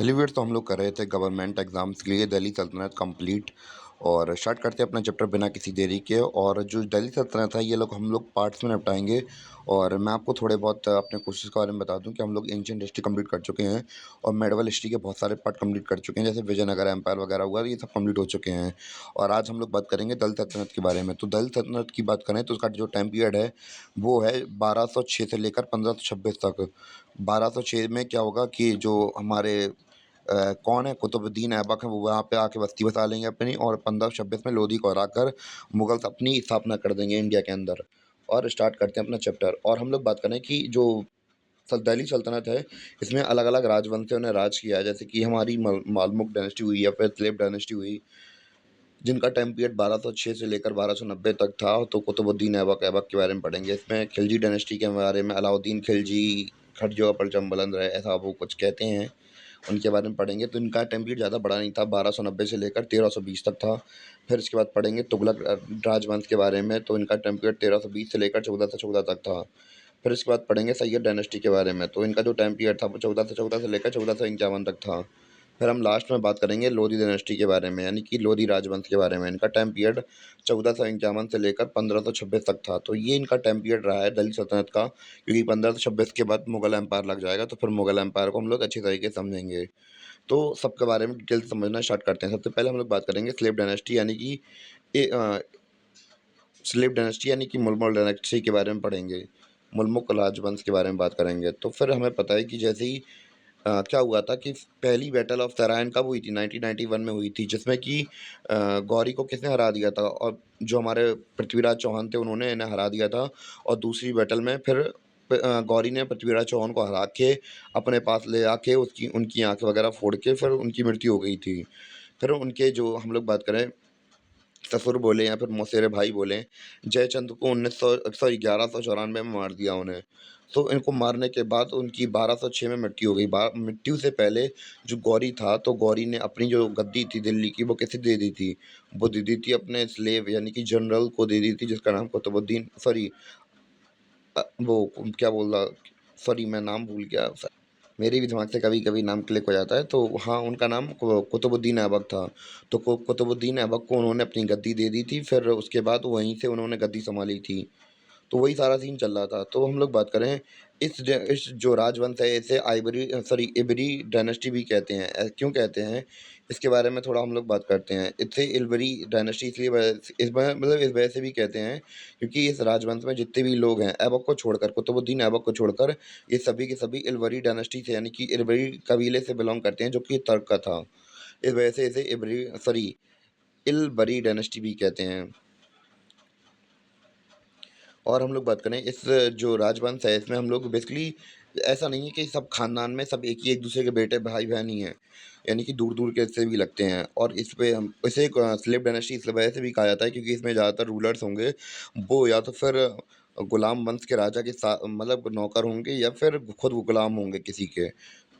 हेलीवेट तो हम लोग कर रहे थे गवर्नमेंट एग्ज़ाम्स के लिए दिल्ली सल्तनत कंप्लीट और स्टार्ट करते हैं अपना चैप्टर बिना किसी देरी के। और जो दिल्ली सल्तनत है ये हम लोग पार्ट्स में निपटाएंगे। और मैं आपको थोड़े बहुत अपने कोर्सेज़ के बारे में बता दूं कि हम लोग एंशिएंट हिस्ट्री कंप्लीट कर चुके हैं और मेडिवल हिस्ट्री के बहुत सारे पार्ट कंप्लीट कर चुके हैं, जैसे विजयनगर एम्पायर वगैरह हुआ, ये सब कंप्लीट हो चुके हैं। और आज हम लोग बात करेंगे दिल्ली सल्तनत के बारे में। तो दिल्ली सल्तनत की बात करें तो उसका जो टाइम पीरियड है वो है 1206 से लेकर 1526 तक। 1206 में क्या होगा कि जो हमारे कौन है, कुतुबुद्दीन ऐबक है, वो वहाँ पे आके बस्ती बसा लेंगे अपनी, और 1526 में लोधी को हराकर मुगल्स अपनी स्थापना कर देंगे इंडिया के अंदर। और स्टार्ट करते हैं अपना चैप्टर। और हम लोग बात करें कि जो दिल्ली सल्तनत है, इसमें अलग अलग राजवंशों ने राज किया है, जैसे कि हमारी मालमुक डायनेस्टी हुई या फिर स्लेव डायनेस्टी हुई, जिनका टाइम पीरियड 1206 से लेकर 1290 तक था। तो कुतुबुद्दीन ऐबक ऐबक के बारे में पढ़ेंगे। इसमें खिलजी डायनेस्टी के बारे में अलाउद्दीन खिलजी, खरजो परचम बुलंद रहे, ऐसा वो कुछ कहते हैं, उनके बारे में पढ़ेंगे। तो इनका टाइम पीरियड ज़्यादा बड़ा नहीं था, 1290 से लेकर 1320 तक था। फिर इसके बाद पढ़ेंगे तुगलक राजवंश के बारे में। तो इनका टाइम पीरियड 1320 से लेकर 1414 तक था। फिर इसके बाद पढ़ेंगे सैयद डायनेस्टी के बारे में। तो इनका जो टाइम पीरियड था वो 1414 से लेकर 1451 तक था। फिर हम लास्ट में बात करेंगे लोधी डायनेस्टी के बारे में, यानी कि लोधी राजवंश के बारे में। इनका टाइम पीरियड 1451 से लेकर 1526 तक था। तो ये इनका टाइम पीरियड रहा है दिल्ली सल्तनत का, क्योंकि 1526 के बाद मुगल एम्पायर लग जाएगा, तो फिर मुगल एम्पायर को हम लोग अच्छी तरीके से समझेंगे। तो सबके बारे में डिटेल से समझना स्टार्ट करते हैं। सबसे पहले हम लोग बात करेंगे स्लेव डायनेस्टी, यानी कि स्लेव डायनेस्टी यानी कि मुलमुल डायनेस्टी के बारे में पढ़ेंगे। मुलमुक राजवंश के बारे में बात करेंगे। तो फिर हमें पता है कि जैसे ही क्या हुआ था कि पहली बैटल ऑफ सरायन कब हुई थी, 1991 में हुई थी, जिसमें कि गौरी को किसने हरा दिया था, और जो हमारे पृथ्वीराज चौहान थे उन्होंने इन्हें हरा दिया था। और दूसरी बैटल में फिर गौरी ने पृथ्वीराज चौहान को हरा के अपने पास ले आके उसकी उनकी आंखें वगैरह फोड़ के फिर उनकी मृत्यु हो गई थी। फिर उनके जो हम लोग बात करें ससुर बोले या फिर मौसेरे भाई बोले, जयचंद को 1194 में मार दिया उन्हें। तो इनको मारने के बाद उनकी 1206 में मृत्यु हो गई। मृत्यु से पहले जो गौरी था, तो गौरी ने अपनी जो गद्दी थी दिल्ली की, वो किसे दे दी थी? वो दे दी थी अपने स्लेव यानी कि जनरल को दे दी थी, जिसका नाम कुतुबुद्दीन, सॉरी, वो क्या बोल रहा, सॉरी मैं नाम भूल गया। मेरे भी दिमाग से कभी-कभी नाम क्लिक हो जाता है। तो हाँ, उनका नाम कुतुबुद्दीन ऐबक था। तो कुतुबुद्दीन ऐबक को उन्होंने अपनी गद्दी दे दी थी, फिर उसके बाद वहीं से उन्होंने गद्दी सँभाली थी। तो वही सारा सीन चल रहा था। तो हम लोग बात करें, इस जो राजवंश है इसे इबरी डायनेस्टी भी कहते हैं। क्यों कहते हैं? इसके बारे में थोड़ा हम लोग बात करते हैं। इसे इलबरी डायनेस्टी इसलिए इस वजह से भी कहते हैं, क्योंकि इस राजवंश में जितने भी लोग हैं, ऐबक को छोड़कर, कुतुबुद्दीन ऐबक को छोड़कर, ये सभी के सभी इलबरी डायनेस्टी से यानी कि इलबरी कबीले से बिलॉन्ग करते हैं, जो कि तर्क का था। इस वजह से इसे इलबरी डायनेस्टी भी कहते हैं। और हम लोग बात करें इस जो राजवंश है, इसमें हम लोग बेसिकली, ऐसा नहीं है कि सब खानदान में सब एक दूसरे के बेटे भाई बहन ही हैं, यानी कि दूर दूर के से भी लगते हैं। और इस पे हम इसे स्लेव डायनेस्टी इस वजह से भी कहा जाता है, क्योंकि इसमें ज़्यादातर रूलर्स होंगे वो या तो फिर गुलाम वंश के राजा के साथ, मतलब नौकर होंगे, या फिर खुद वो गुलाम होंगे किसी के।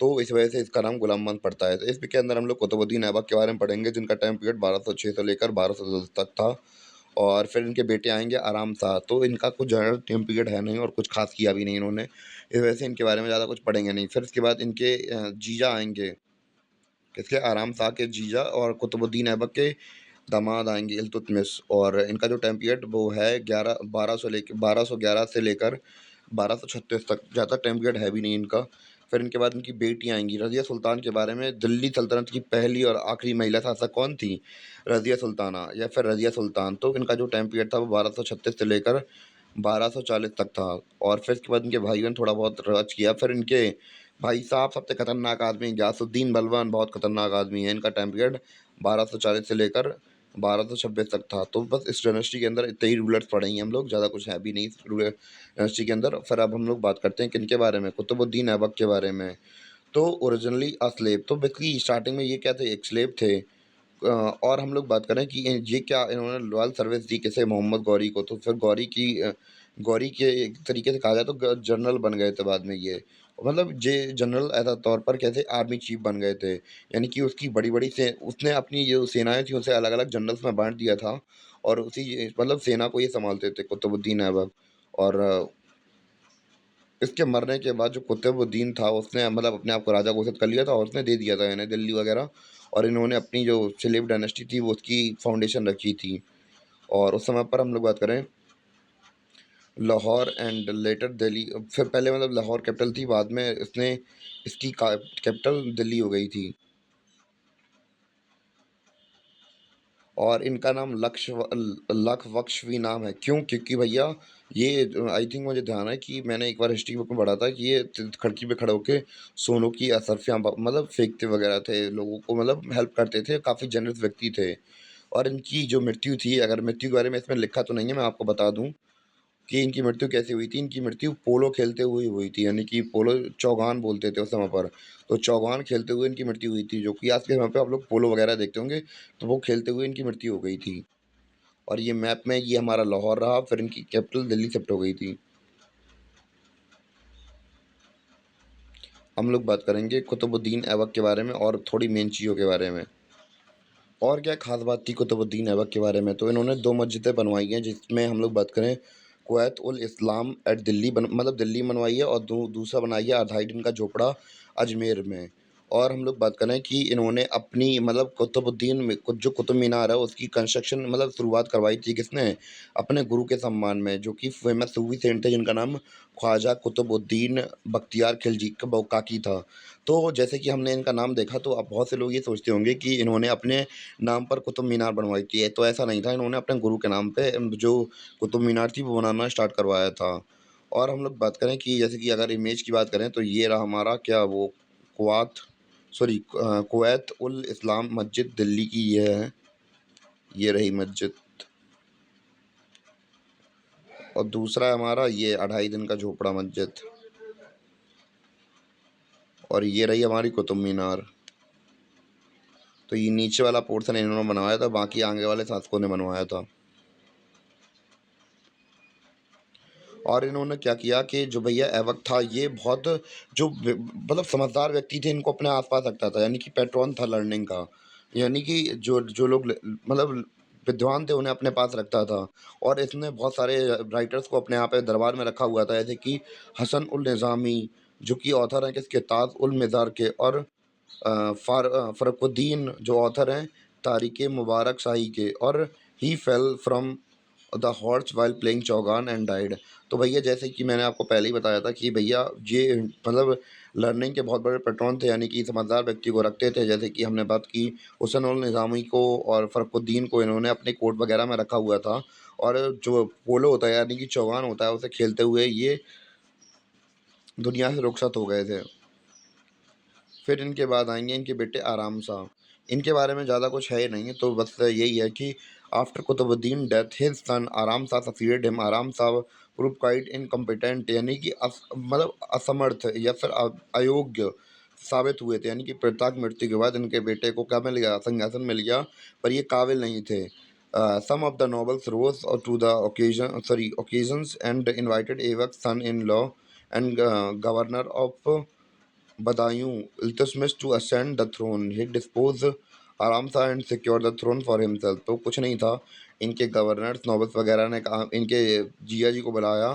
तो इस वजह से इसका नाम गुलाम वंश पड़ता है। तो इसके अंदर हम लोग कुतुबुद्दीन ऐबक के बारे में पढ़ेंगे, जिनका टाइम पीरियड 1206 से लेकर 1210 तक था। और फिर इनके बेटे आएँगे आराम शाह। तो इनका कुछ ज़्यादा टाइम पीरियड है नहीं और कुछ ख़ास किया भी नहीं इन्होंने। इस वजह से इनके बारे में ज़्यादा कुछ पढ़ेंगे नहीं। फिर इसके बाद इनके जीजा आएँगे, किसके? आराम शाह के जीजा, और कुतुबुद्दीन ऐबक के दामाद आएँगे इल्तुतमिश। और इनका जो टाइम पीरियड वो है 1211 से लेकर 1236 तक। ज़्यादा टाइम पीरियड है भी नहीं इनका। फिर इनके बाद इनकी बेटी आएँगी रज़िया सुल्तान के बारे में। दिल्ली सल्तनत की पहली और आखिरी महिला शासक कौन थी? रज़िया सुल्ताना या फिर रज़िया सुल्तान। तो इनका जो टाइम पीरियड था वो 1236 से लेकर 1240 तक था। और फिर इसके बाद इनके भाइयों ने थोड़ा बहुत राज किया। फिर इनके भाई साहब सबसे खतरनाक आदमी गयासुद्दीन बलवान, बहुत खतरनाक आदमी है। इनका टाइम पीरियड 1240 से लेकर 1226 तक था। तो बस इस डायनेस्टी के अंदर इतने ही रूलर्स पढ़ेंगे हम लोग, ज़्यादा कुछ है भी नहीं इस रूलर डायनेस्टी के अंदर। फिर अब हम लोग बात करते हैं किनके बारे में? कुतुबुद्दीन ऐबक के बारे में। तो ओरिजिनली स्लेव, तो बेसिकली स्टार्टिंग में ये क्या थे? एक स्लेव थे। और हम लोग बात करें कि ये क्या इन्होंने लॉयल सर्विस दी किसे? मोहम्मद गौरी को। तो फिर गौरी के एक तरीके से कहा जाए तो जनरल बन गए थे बाद में ये, मतलब जे जनरल एज तौर पर कैसे आर्मी चीफ बन गए थे, यानी कि उसकी बड़ी बड़ी से उसने अपनी जो सेनाएं थी उसे अलग अलग जनरल्स में बांट दिया था। और उसी मतलब सेना को ये संभालते थे कुतुबुद्दीन ऐबक। और इसके मरने के बाद जो कुतुबुद्दीन था उसने मतलब अपने आप को राजा घोषित कर लिया था और उसने दे दिया था इन्हें दिल्ली वगैरह। और इन्होंने अपनी जो स्लेव डायनेस्टी थी वो उसकी फाउंडेशन रखी थी। और उस समय पर हम लोग बात करें लाहौर एंड लेटर दिल्ली, फिर पहले मतलब लाहौर कैपिटल थी, बाद में इसने इसकी कैपिटल दिल्ली हो गई थी। और इनका नाम लखवक्शवी नाम है, क्यों? क्योंकि भैया ये आई थिंक मुझे ध्यान है कि मैंने एक बार हिस्ट्री बुक में पढ़ा था कि ये खिड़की पे खड़े होके सोनों की असरफियाँ मतलब फेंकते वगैरह थे लोगों को, मतलब हेल्प करते थे, काफ़ी जनरस व्यक्ति थे। और इनकी जो मृत्यु थी, अगर मृत्यु के बारे में इसमें लिखा तो नहीं है, मैं आपको बता दूं कि इनकी मृत्यु कैसे हुई थी। इनकी मृत्यु पोलो खेलते हुए हुई थी, यानी कि पोलो चौगान बोलते थे उस समय पर। तो चौगान खेलते हुए इनकी मृत्यु हुई थी, जो कि आज के समय पे आप लोग पोलो वगैरह देखते होंगे, तो वो खेलते हुए इनकी मृत्यु हो गई थी। और ये मैप में ये हमारा लाहौर रहा, फिर इनकी कैपिटल दिल्ली शिफ्ट हो गई थी। हम लोग बात करेंगे कुतुबुद्दीन ऐबक के बारे में और थोड़ी मेन चीज़ों के बारे में। और क्या खास बात थी कुतुबुद्दीन ऐबक के बारे में, तो इन्होंने दो मस्जिदें बनवाई हैं, जिसमें हम लोग बात करें कुवैत उल इस्लाम एट दिल्ली मतलब दिल्ली बनवाई है, और दूसरा बनाई है अढ़ाई का झोपड़ा अजमेर में। और हम लोग बात करें कि इन्होंने अपनी मतलब कुतुबुद्दीन में जो कुतुब मीनार है उसकी कंस्ट्रक्शन मतलब शुरुआत करवाई थी किसने? अपने गुरु के सम्मान में, जो कि फेमस सूफी सेंट थे जिनका नाम ख्वाजा कुतुबुद्दीन बख्तियार खिलजी काकी था। तो जैसे कि हमने इनका नाम देखा, तो अब बहुत से लोग ये सोचते होंगे कि इन्होंने अपने नाम पर कुतुब मीनार बनवाई थी, तो ऐसा नहीं था। इन्होंने अपने गुरु के नाम पे जो कुतुब मीनार थी वो बनाना स्टार्ट करवाया था। और हम लोग बात करें कि जैसे कि अगर इमेज की बात करें, तो ये रहा हमारा क्या वो Kuwait sorry Kuwait ul Islam मस्जिद दिल्ली की ये है, ये रही मस्जिद। और दूसरा है हमारा ये अढ़ाई दिन का झोपड़ा मस्जिद। और ये रही हमारी कुतुब मीनार। तो ये नीचे वाला पोर्शन इन्होंने बनवाया था, बाकी आगे वाले शासकों ने बनवाया था। और इन्होंने क्या किया कि जो भैया ऐबक था ये बहुत जो मतलब समझदार व्यक्ति थे, इनको अपने आसपास रखता था, यानी कि पैट्रॉन था लर्निंग का। यानी कि जो जो लोग मतलब विद्वान थे उन्हें अपने पास रखता था। और इसने बहुत सारे राइटर्स को अपने यहाँ पे दरबार में रखा हुआ था, जैसे कि हसन उल निज़ामी, जो कि ऑथर हैं किसके, ताज उल मिज़ार के। और फ़रुद्दीन जो ऑथर हैं तारीख़ मुबारक शाही के। और he fell from the horse while playing chaugan and died. तो भैया जैसे कि मैंने आपको पहले ही बताया था कि भैया ये मतलब लर्निंग के बहुत बड़े पैट्रॉन थे, यानी कि समझदार व्यक्ति को रखते थे। जैसे कि हमने बात की हुसैन उल निज़ामी को और फ़खरुद्दीन को, इन्होंने अपने कोर्ट वगैरह में रखा हुआ था। और जो पोलो होता है यानी कि चौगान होता है, उसे खेलते हुए ये दुनिया से रुखसत हो गए थे। फिर इनके बाद आएंगे इनके बेटे आराम शाह। इनके बारे में ज़्यादा कुछ है नहीं, तो बस यही है कि after Qutubuddin death his son Aram Shah succeeded him. आराम शाह प्रूव क्वाइट इनकम्पिटेंट, यानी कि मतलब असमर्थ या फिर अयोग्य साबित हुए थे। यानी कि पिता की मृत्यु के बाद इनके बेटे को क्या मिल गया, सिंहासन मिल गया, पर ये काबिल नहीं थे। Some of the nobles rose to the occasions and invited Aibak son in law and governor of Badaun Iltutmish to ascend the throne. He disposed Aram Shah and secure the throne for himself. तो कुछ नहीं था, इनके गवर्नर्स नॉबल्स वगैरह ने कहा, इनके जिया जी को बुलाया,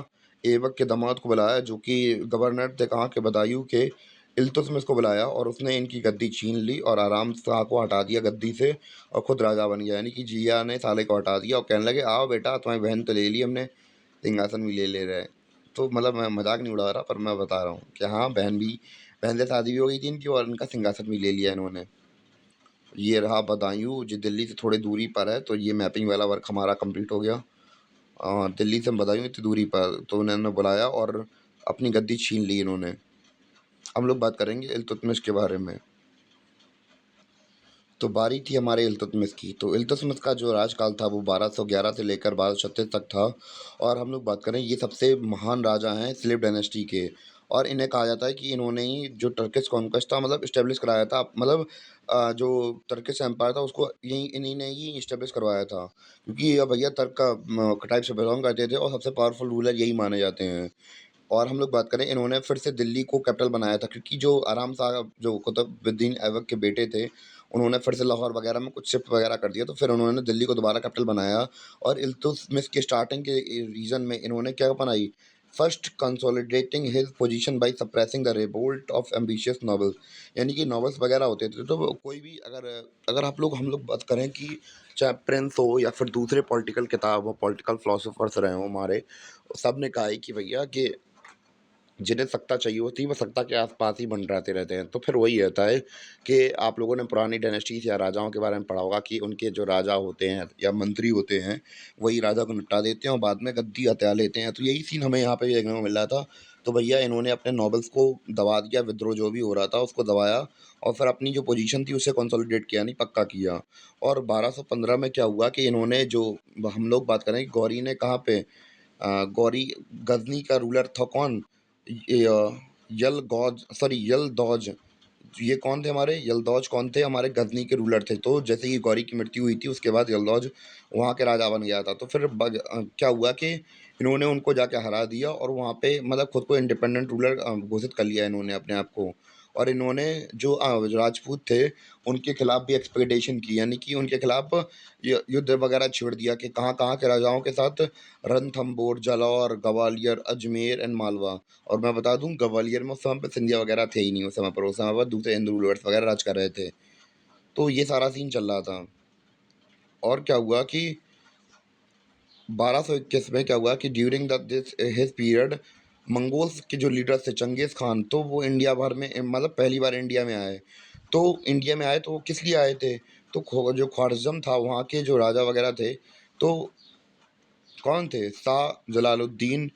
ऐबक के दामाद को बुलाया जो कि गवर्नर थे कहाँ के, बदायूं के, इल्तुतमिश को बुलाया, और उसने इनकी गद्दी छीन ली और आराम शाह को हटा दिया गद्दी से, और खुद राजा बन गया। यानी कि जिया ने साले को हटा दिया और कहने लगे आओ बेटा तुम्हारी बहन तो ले ली हमने, सिंहासन भी ले रहे हैं। तो मतलब मैं मजाक नहीं उड़ा रहा, पर मैं बता रहा हूँ कि हाँ बहन से शादी भी हो गई थी इनकी, और इनका सिंहासन भी ले लिया इन्होंने। ये रहा बदायूं जो दिल्ली से थोड़ी दूरी पर है। तो ये मैपिंग वाला वर्क हमारा कंप्लीट हो गया। दिल्ली से बदायूं इतनी दूरी पर, तो उन्होंने बुलाया और अपनी गद्दी छीन ली इन्होंने। हम लोग बात करेंगे इल्तुतमिश के बारे में। तो बारी थी हमारे इल्तुतमिश की। तो इल्तुतमिश का जो राजकाल था वो 1211 से लेकर 1236 तक था। और हम लोग बात करें ये सबसे महान राजा हैं स्लेव डायनेस्टी के। और इन्हें कहा जाता है कि इन्होंने ही जो टर्किश कॉन्क्वेस्ट था मतलब इस्टेब्लिश कराया था, मतलब जो टर्किश एम्पायर था उसको यही इन्हीं ने ही इस्टेब्लिश करवाया था, क्योंकि ये भैया तर्क का टाइप से बिलोंग करते थे और सबसे पावरफुल रूलर यही माने जाते हैं। और हम लोग बात करें इन्होंने फिर से दिल्ली को कैपिटल बनाया था, क्योंकि जो आराम साहब जो कुतुबुद्दीन ऐबक के बेटे थे उन्होंने फिर से लाहौर वगैरह में कुछ शिफ्ट वगैरह कर दिया, तो फिर उन्होंने दिल्ली को दोबारा कैपिटल बनाया। और इल्तुतमिश के स्टार्टिंग के रीजन में इन्होंने क्या बनाई, first consolidating his position by suppressing the revolt of ambitious novel. यानी कि नॉवेल्स वगैरह होते थे, तो वो कोई भी अगर अगर हम लोग बात करें कि चाहे प्रिंस हो या फिर दूसरे पॉलिटिकल किताब हो, पॉलिटिकल फिलोसोफर्स रहे हों हमारे, सब ने कहा है कि भैया कि जिन्हें सत्ता चाहिए होती है वो सत्ता के आसपास ही मंडराते रहते हैं। तो फिर वही रहता है कि आप लोगों ने पुरानी डायनेस्टीज़ या राजाओं के बारे में पढ़ा होगा कि उनके जो राजा होते हैं या मंत्री होते हैं, वही राजा को निपटा देते हैं और बाद में गद्दी हथिया लेते हैं। तो यही सीन हमें यहाँ पे भी देखने को मिल रहा था। तो भैया इन्होंने अपने नॉवेल्स को दबा दिया, विद्रोह जो भी हो रहा था उसको दबाया और फिर अपनी जो पोजीशन थी उसे कंसोलिडेट किया, नहीं पक्का किया। और 1215 में क्या हुआ कि इन्होंने जो हम लोग बात करें गौरी ने कहाँ पे गौरी गजनी का रूलर था कौन? यलगौज सॉरी यलदौज। ये कौन थे हमारे? यलदौज कौन थे? हमारे गजनी के रूलर थे। तो जैसे ही गौरी की मृत्यु हुई थी उसके बाद यलदौज वहाँ के राजा बन गया था। तो फिर क्या हुआ कि इन्होंने उनको जाके हरा दिया और वहाँ पे मतलब खुद को इंडिपेंडेंट रूलर घोषित कर लिया इन्होंने अपने आप को। और इन्होंने जो राजपूत थे उनके खिलाफ भी एक्सपेडिशन की, यानी कि उनके खिलाफ युद्ध वगैरह छेड़ दिया कि कहाँ-कहाँ के राजाओं के साथ? रणथंभौर, जालौर, ग्वालियर, अजमेर एंड मालवा। और मैं बता दूँ ग्वालियर में उस समय पे सिंधिया वगैरह थे ही नहीं उस समय पर, उस समय पर दूसरे हिंदू रूलर्स वगैरह राज कर रहे थे। तो ये सारा सीन चल रहा था। और क्या हुआ कि 1221 में क्या हुआ कि during the this his period Mongols के जो लीडर थे चंगेज़ खान, तो वो इंडिया भर में मतलब पहली बार इंडिया में आए। तो इंडिया में आए तो वो किस लिए आए थे? तो जो ख्वारिज़्म था वहाँ के जो राजा वगैरह थे, तो कौन थे? शाह जलालुद्दीन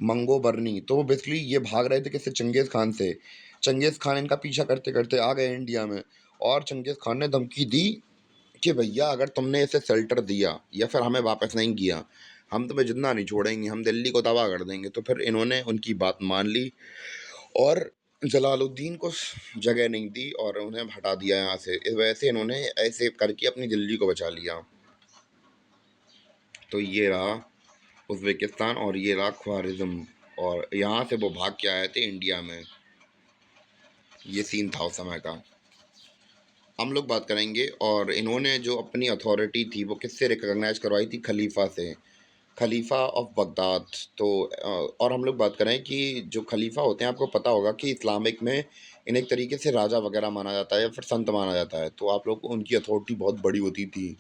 मंगोबर्नी। तो वो बेसिकली ये भाग रहे थे किससे? चंगेज़ खान से। चंगेज़ खान इनका पीछा करते-करते आ गए इंडिया में और चंगेज़ खान ने धमकी दी कि भैया अगर तुमने इसे शेल्टर दिया या फिर हमें वापस नहीं किया, हम तुम्हें जिंदा नहीं छोड़ेंगे, हम दिल्ली को तबाह कर देंगे। तो फिर इन्होंने उनकी बात मान ली और जलालुद्दीन को जगह नहीं दी और उन्हें हटा दिया यहाँ से। इस वजह से इन्होंने ऐसे करके अपनी दिल्ली को बचा लिया। तो ये रहा उज़्बेकिस्तान और ये रहा ख्वारिज़्म, और यहाँ से वो भाग के आए थे इंडिया में। ये सीन था उस समय का। हम लोग बात करेंगे और इन्होंने जो अपनी अथॉरिटी थी वो किससे रिकॉग्नाइज करवाई थी? खलीफा से, खलीफा ऑफ बगदाद। तो और हम लोग बात करें कि जो खलीफा होते हैं आपको पता होगा कि इस्लामिक में इन्हें एक तरीके से राजा वगैरह माना जाता है या फिर संत माना जाता है। तो आप लोग को उनकी अथॉरिटी बहुत बड़ी होती थी।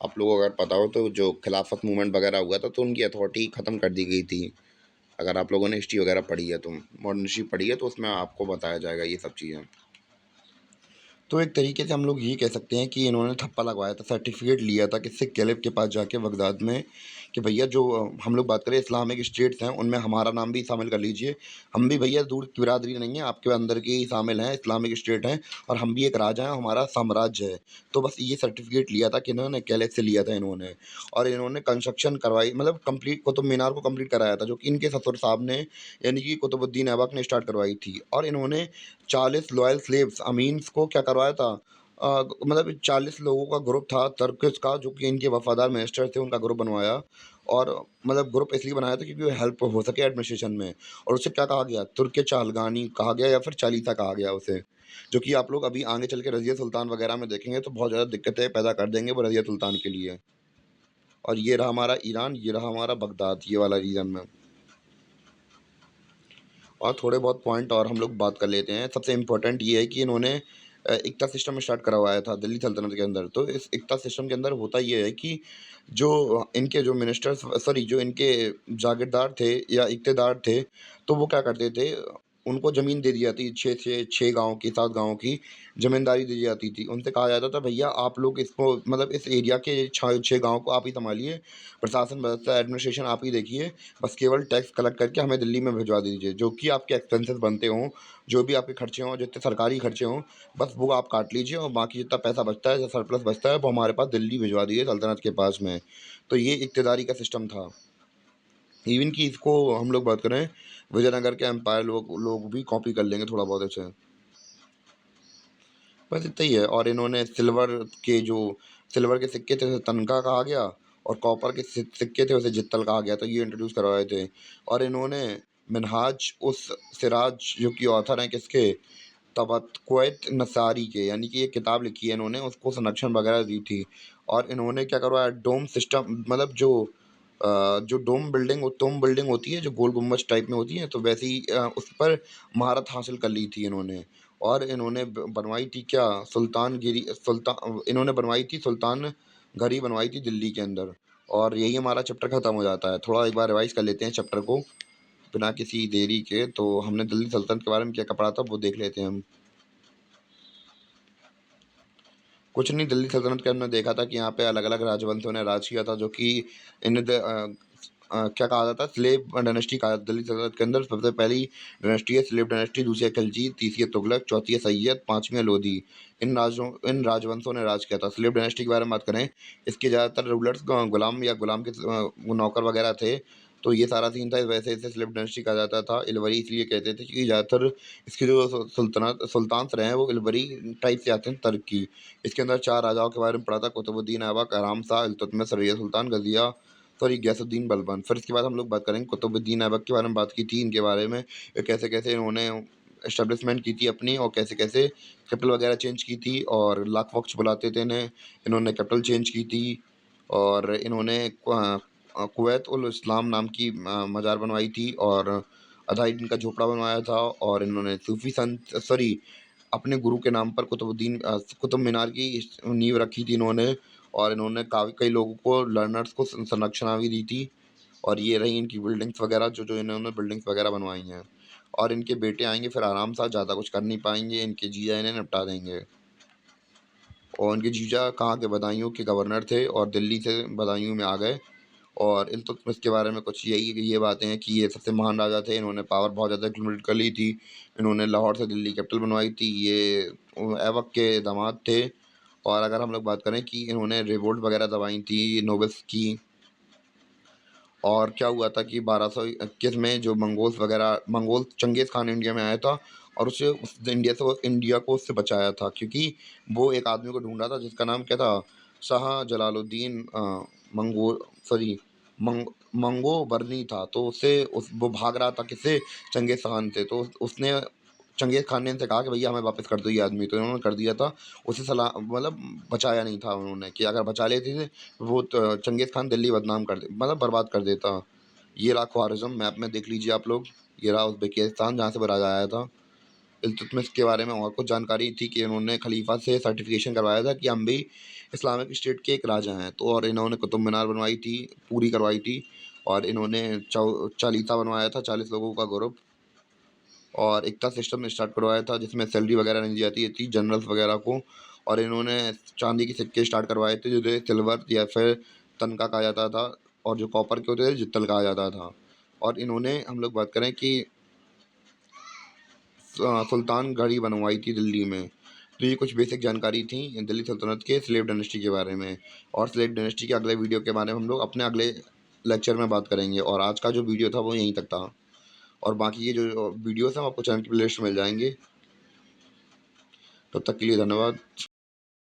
आप लोगों को अगर पता हो तो जो खिलाफत मूवमेंट वगैरह हुआ था तो उनकी अथॉरिटी ख़त्म कर दी गई थी। अगर आप लोगों ने हिस्ट्री वगैरह पढ़ी है तो मॉडर्न हिस्ट्री पढ़ी है तो उसमें आपको बताया जाएगा ये सब चीज़ें। तो एक तरीके से हम लोग ये कह सकते हैं कि इन्होंने ठप्पा लगवाया था, सर्टिफिकेट लिया था किससे? कैलिफ के पास जाके बगदाद में कि भैया जो हम लोग बात करें इस्लामिक स्टेट्स हैं उनमें हमारा नाम भी शामिल कर लीजिए। हम भी भैया दूर की बिरादरी नहीं है, आपके अंदर के ही शामिल हैं, इस्लामिक स्टेट हैं और हम भी एक राजा हैं, हमारा साम्राज्य है। तो बस ये सर्टिफिकेट लिया था कि इन्होंने कैलिफ से लिया था इन्होंने। और इन्होंने कंस्ट्रक्शन करवाई, मतलब कंप्लीट कुतुब मीनार को कंप्लीट कराया था, जो कि इनके ससुर साहब ने यानी कि कुतुबुद्दीन ऐबक ने स्टार्ट करवाई थी। और इन्होंने 40 लॉयल स्लेव्स अमीन्स को क्या करवाया था? मतलब 40 लोगों का ग्रुप था तुर्किश का, जो कि इनके वफादार मिनिस्टर थे, उनका ग्रुप बनवाया। और मतलब ग्रुप इसलिए बनाया था क्योंकि हेल्प हो सके एडमिनिस्ट्रेशन में। और उसे क्या कहा गया? तुर्क चालगानी कहा गया या फिर चालीसा कहा गया उसे। जो कि आप लोग अभी आगे चल के रज़िया सुल्तान वगैरह में देखेंगे तो बहुत ज़्यादा दिक्कतें पैदा कर देंगे वो रज़िया सुल्तान के लिए। और ये रहा हमारा ईरान, ये रहा हमारा बगदाद, ये वाला रीजन में। और थोड़े बहुत पॉइंट और हम लोग बात कर लेते हैं। सबसे इम्पोर्टेंट ये है कि इन्होंने इक्ता सिस्टम स्टार्ट करवाया था दिल्ली सल्तनत के अंदर। तो इस इक्ता सिस्टम के अंदर होता ये है कि जो इनके जो मिनिस्टर्स सॉरी जो इनके जागीरदार थे या इक़्तेदार थे, तो वो क्या करते थे, उनको ज़मीन दे दी जाती, 6 गाँव की, 7 गाँव की ज़मींदारी दी जाती थी। उनसे कहा जाता था भैया आप लोग इसको मतलब इस एरिया के 6 गाँव को आप ही सँभालिए, प्रशासन व्यवस्था एडमिनिस्ट्रेशन आप ही देखिए, बस केवल टैक्स कलेक्ट करके हमें दिल्ली में भिजवा दीजिए। जो कि आपके एक्सपेंसेस बनते हों, जो भी आपके खर्चे हों, जितने सरकारी खर्चे हों, बस वो आप काट लीजिए और बाकी जितना पैसा बचता है, जो सरप्लस बचता है, वो हमारे पास दिल्ली भिजवा दीजिए सल्तनत के पास में। तो ये इक़्तिदारी का सिस्टम था। इवन कि इसको हम लोग बात करें, विजयनगर के एम्पायर लोग भी कॉपी कर लेंगे थोड़ा बहुत ऐसे। बस इतना ही है। और इन्होंने सिल्वर के सिक्के थे उसे तनका कहा गया और कॉपर के सिक्के थे उसे जित्तल कहा गया, तो ये इंट्रोड्यूस करवाए थे। और इन्होंने मिनहाज उस सिराज जो कि ऑथर हैं किसके? तबक़ात नसारी के, यानी कि एक किताब लिखी है इन्होंने, उसको संरक्षण वगैरह दी थी। और इन्होंने क्या करवाया? डोम सिस्टम मतलब जो जो डोम बिल्डिंग होती है, जो गोल गुम्बज टाइप में होती है, तो वैसे ही उस पर महारत हासिल कर ली थी इन्होंने। और इन्होंने बनवाई थी क्या, इन्होंने बनवाई थी सुल्तान गढ़ी बनवाई थी दिल्ली के अंदर। और यही हमारा चैप्टर खत्म हो जाता है। थोड़ा एक बार रिवाइज कर लेते हैं चैप्टर को बिना किसी देरी के। तो हमने दिल्ली सल्तनत के बारे में क्या क्या पढ़ा था वो देख लेते हैं हम। कुछ नहीं, दिल्ली सल्तनत के हमने देखा था कि यहाँ पे अलग अलग राजवंशों ने राज किया था, जो कि क्या कहा जाता है, स्लेव डायनेस्टी कहा जाता है। दिल्ली सल्तनत के अंदर सबसे पहली डायनेस्टी है स्लेव डायनेस्टी, दूसरी है खिलजी, तीसरी है तुगलक, चौथी है सैयद, पांचवी है लोधी। इन राजवंशों ने राज किया था। स्लेव डायनेस्टी के बारे में बात करें, इसके ज़्यादातर रूलर्स गुलाम या गुलाम के नौकर वगैरह थे। तो ये सारा सीन था, इस वजह से इसे स्लेव डायनेस्टी कहा जाता था। इलवरी इसलिए कहते थे क्योंकि ज़्यादातर इसके जो सुल्तान रहे हैं वो इलवरी टाइप से आते हैं, तर्क की। इसके अंदर 4 राजाओं के बारे में पढ़ा था, कुतुबुद्दीन ऐबक, आराम शाह, इल्तुतमिश, रज़िया सुल्तान, गयासुद्दीन बलबन। फिर इसके बाद हम लोग बात करेंगे कुतुबुद्दीन ऐबक के बारे में। बात की थी इनके बारे में, कैसे-कैसे इन्होंने एस्टेब्लिशमेंट की थी अपनी, और कैसे-कैसे कैपिटल वगैरह चेंज की थी, और लाख वक़्त बुलाते थे इन्हें। इन्होंने कैपिटल चेंज की थी, और इन्होंने कुवैत उल इस्लाम नाम की मज़ार बनवाई थी, और अदाइद इनका झोपड़ा बनवाया था। और इन्होंने सूफ़ी संत सॉरी अपने गुरु के नाम पर कुतुब मीनार की नींव रखी थी इन्होंने। और इन्होंने काफ़ी कई लोगों को, लर्नर्स को संरक्षणा भी दी थी। और ये रही इनकी बिल्डिंग्स वगैरह, जो इन्होंने बिल्डिंग्स वगैरह बनवाई हैं। और इनके बेटे आएंगे फिर आराम से, ज़्यादा कुछ कर नहीं पाएंगे, इनके जीजा इन्हें निपटा देंगे। और इनके जीजा कहाँ के, बदायूं के गवर्नर थे, और दिल्ली से बदायूं में आ गए। और इल्तुतमिश के बारे में कुछ ये बातें हैं कि ये सबसे महान राजा थे, इन्होंने पावर बहुत ज़्यादा एक्यूमुलेट कर ली थी। इन्होंने लाहौर से दिल्ली कैपिटल बनवाई थी। ये ऐबक के दामाद थे। और अगर हम लोग बात करें कि इन्होंने रिवोल्ट वगैरह दबाई थी नोबल्स की। और क्या हुआ था कि 1221 में जो मंगोल चंगेज़ खान इंडिया में आया था, और इंडिया को उससे बचाया था, क्योंकि वो एक आदमी को ढूंढ रहा था जिसका नाम क्या था, शाह जलालुद्दीन मंगो सॉरी मंग मंगो बर्नी था। तो वो भाग रहा था किससे, चंगेज़ खान से। तो उसने चंगेज़ खान ने इनसे कहा कि भैया हमें वापस कर दो ये आदमी, तो इन्होंने कर दिया था। उसे सलाह मतलब बचाया नहीं था उन्होंने, कि अगर बचा लेते थे वो तो चंगेज़ खान दिल्ली बदनाम कर दे मतलब बर्बाद कर देता। ये रहा ख्वारिज़्म, मैप में देख लीजिए आप लोग। ये रहा उज़्बेकिस्तान जहाँ से वो राजा आया था। इल्तुतमिश के बारे में और कुछ जानकारी थी कि इन्होंने खलीफा से सर्टिफिकेशन करवाया था कि हम भी इस्लामिक स्टेट के एक राजा हैं। तो और इन्होंने कुतुब मीनार बनवाई थी, पूरी करवाई थी। और इन्होंने चालीसा बनवाया था, 40 लोगों का ग्रुप। और एकता सिस्टम स्टार्ट करवाया था, जिसमें सैलरी वगैरह नहीं दी जाती थी जनरल्स वगैरह को। और इन्होंने चांदी के सिक्के स्टार्ट करवाए थे, जिन्हें सिल्वर या फिर तनका कहा जाता था। और जो कॉपर के होते थे जित्तल कहा जाता था। और इन्होंने, हम लोग बात करें कि सुल्तान गढ़ी बनवाई थी दिल्ली में। तो ये कुछ बेसिक जानकारी थी दिल्ली सल्तनत के स्लेव डायनेस्टी के बारे में। और स्लेव डायनेस्टी के अगले वीडियो के बारे में हम लोग अपने अगले लेक्चर में बात करेंगे। और आज का जो वीडियो था वो यहीं तक था। और बाकी ये जो वीडियोस हैं आपको चैनल की प्लेलिस्ट में मिल जाएंगे। तब तक के लिए धन्यवाद।